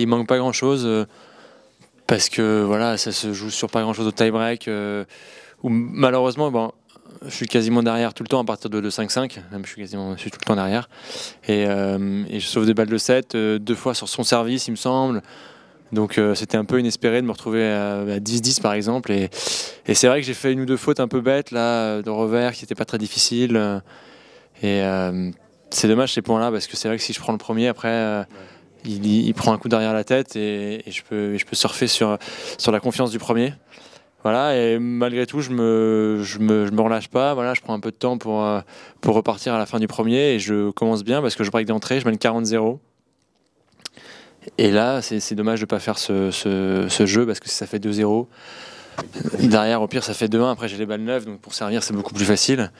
il manque pas grand-chose parce que voilà, ça se joue sur pas grand-chose au tie-break. Où malheureusement, bon, je suis quasiment derrière tout le temps à partir de 5-5, même je suis tout le temps derrière. Et je sauve des balles de 7, 2 fois sur son service, il me semble. Donc c'était un peu inespéré de me retrouver à 10-10 par exemple. Et c'est vrai que j'ai fait 1 ou 2 fautes un peu bêtes là, de revers qui n'étaient pas très difficiles. Et c'est dommage ces points-là parce que c'est vrai que si je prends le premier après, il prend un coup derrière la tête et je peux surfer sur la confiance du premier. Voilà, et malgré tout, je me relâche pas. Voilà, je prends un peu de temps pour repartir à la fin du premier et je commence bien parce que je break d'entrée, je mène 40-0. Et là, c'est dommage de ne pas faire ce jeu parce que ça fait 2-0. Derrière, au pire, ça fait 2-1. Après, j'ai les balles neuves, donc pour servir, c'est beaucoup plus facile.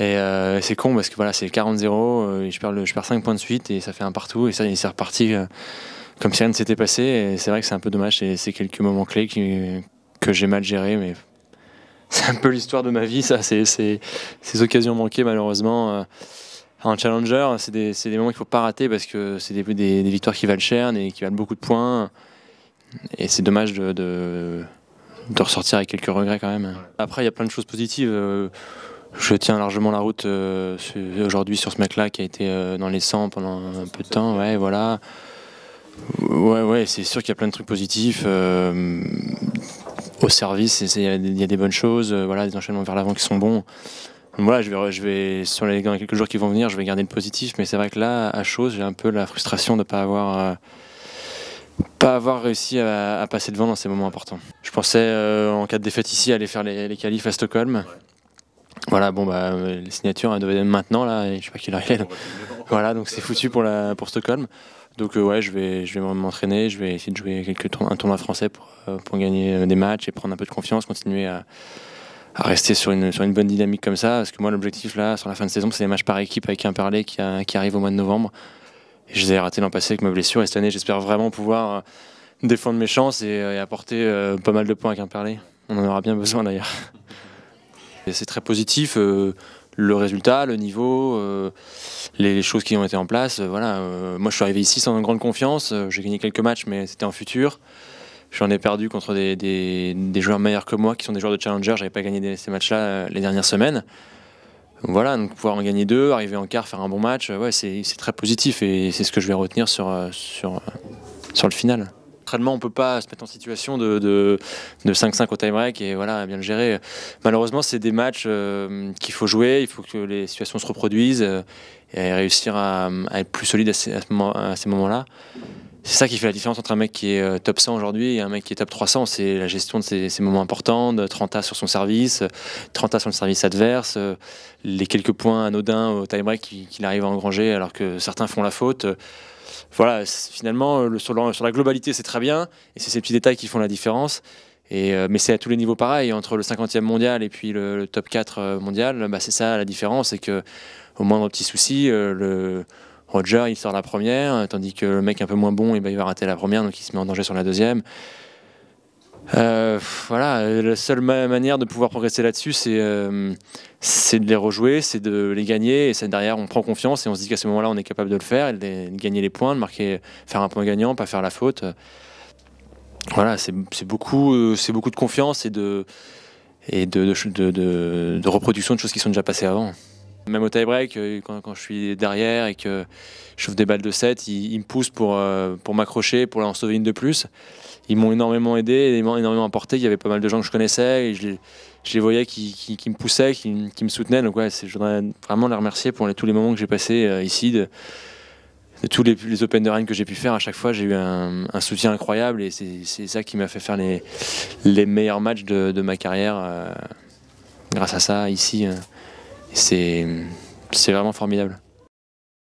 Et c'est con parce que voilà, c'est 40-0. Et je perds 5 points de suite et ça fait un partout. Et ça, c'est reparti comme si rien ne s'était passé. Et c'est vrai que c'est un peu dommage. C'est quelques moments clés que j'ai mal gérés. Mais c'est un peu l'histoire de ma vie, ça. C'est ces occasions manquées, malheureusement. En challenger, c'est des moments qu'il ne faut pas rater parce que c'est des victoires qui valent cher et qui valent beaucoup de points. Et c'est dommage de ressortir avec quelques regrets quand même. Après, il y a plein de choses positives. Je tiens largement la route aujourd'hui sur ce mec-là qui a été dans les 100 pendant un peu de temps. Ouais, voilà. Ouais, c'est sûr qu'il y a plein de trucs positifs. Au service, il y a des bonnes choses. Voilà, des enchaînements vers l'avant qui sont bons. Voilà, je vais sur dans quelques jours qui vont venir, je vais garder le positif, mais c'est vrai que là, à chaud, j'ai un peu la frustration de ne pas avoir réussi à passer devant dans ces moments importants. Je pensais, en cas de défaite ici, aller faire les qualifs à Stockholm. Voilà, bon les signatures elles devaient être maintenant là, et je sais pas qui leur est. Voilà, donc c'est foutu pour Stockholm. Donc ouais, je vais m'entraîner, je vais essayer de jouer un tournoi français pour gagner des matchs et prendre un peu de confiance, continuer à rester sur une bonne dynamique comme ça, parce que moi l'objectif là sur la fin de saison c'est des matchs par équipe avec Quimperlé qui arrive au mois de novembre, et je les ai ratés l'an passé avec ma blessure, et cette année j'espère vraiment pouvoir défendre mes chances et apporter pas mal de points à Quimperlé. On en aura bien besoin d'ailleurs. C'est très positif, le résultat, le niveau, les choses qui ont été en place. Voilà, moi je suis arrivé ici sans grande confiance, j'ai gagné quelques matchs mais c'était en futur. J'en ai perdu contre des joueurs meilleurs que moi, qui sont des joueurs de challenger. J'avais pas gagné ces matchs-là les dernières semaines. Donc voilà, donc pouvoir en gagner 2, arriver en quart, faire un bon match, ouais, c'est très positif et c'est ce que je vais retenir sur le final. Entraînement, on peut pas se mettre en situation de 5-5 au tie-break et voilà, bien le gérer. Malheureusement, c'est des matchs qu'il faut jouer, il faut que les situations se reproduisent et réussir à être plus solide à ces moments-là. C'est ça qui fait la différence entre un mec qui est top 100 aujourd'hui et un mec qui est top 300, c'est la gestion de ces moments importants, de 30 A sur son service, 30 A sur le service adverse, les quelques points anodins au tie-break qu'il arrive à engranger alors que certains font la faute. Voilà, finalement, sur la globalité, c'est très bien, et c'est ces petits détails qui font la différence. Mais c'est à tous les niveaux pareil, entre le 50e mondial et puis le top 4 mondial, c'est ça la différence, c'est que au moindre petit souci, Roger il sort la première, tandis que le mec un peu moins bon, il va rater la première, donc il se met en danger sur la deuxième. Voilà, la seule manière de pouvoir progresser là-dessus, c'est de les rejouer, c'est de les gagner, et derrière on prend confiance et on se dit qu'à ce moment-là on est capable de le faire, et de gagner les points, de marquer, faire un point gagnant, pas faire la faute. Voilà, c'est beaucoup de confiance et de reproduction de choses qui sont déjà passées avant. Même au tie-break, quand je suis derrière et que je chauffe des balles de 7, ils me poussent pour m'accrocher, pour en sauver une de plus. Ils m'ont énormément aidé, énormément apporté. Il y avait pas mal de gens que je connaissais et je les voyais qui me poussaient, qui me soutenaient. Donc ouais, je voudrais vraiment les remercier pour tous les moments que j'ai passés ici, de tous les Open de Rennes que j'ai pu faire. À chaque fois, j'ai eu un soutien incroyable et c'est ça qui m'a fait faire les meilleurs matchs de ma carrière grâce à ça ici. C'est vraiment formidable.